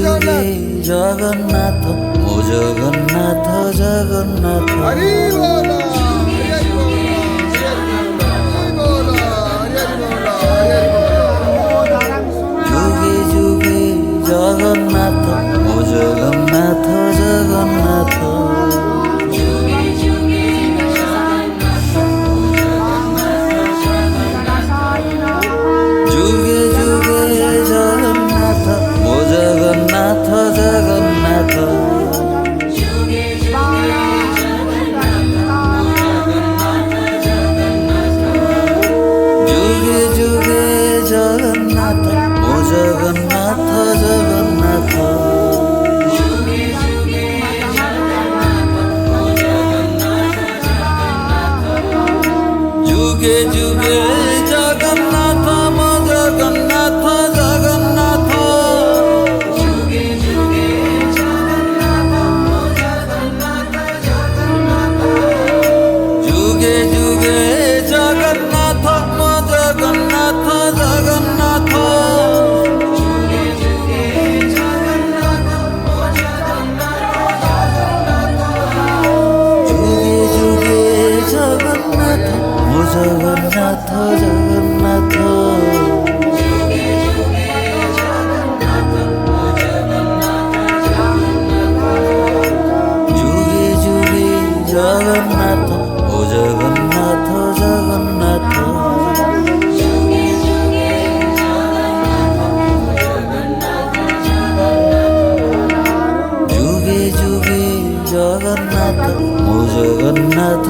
যুগে জগন্নাথ ও জগন্নাথ জগন্নাথ যুগে যুগে জগন্নাথ ও জগন্নাথ জগন্নাথ যুগে যুগে জগন্নাথ ও জগন্নাথ জগন্নাথ যুগে যুগে জগন্নাথ ও জগন্নাথ জগন্নাথ যুগে যুগে জগন্নাথ মো জগন্নাথ জগন্নাথ যুগে যুগে জগন্নাথ মো জগন্নাথ জগন্নাথ যুগে যুগে জগন্নাথ মো জগন্নাথ জগন্নাথ যুগে যুগে জগন্নাথ মো জগন্নাথ যুগে যুগে জগন্নাথ ও জগন্নাথ জগন্নাথ যুগে যুগে জগন্নাথ ও জগন্নাথ জগন্নাথ যুগে যুগে জগন্নাথ ও জগন্নাথ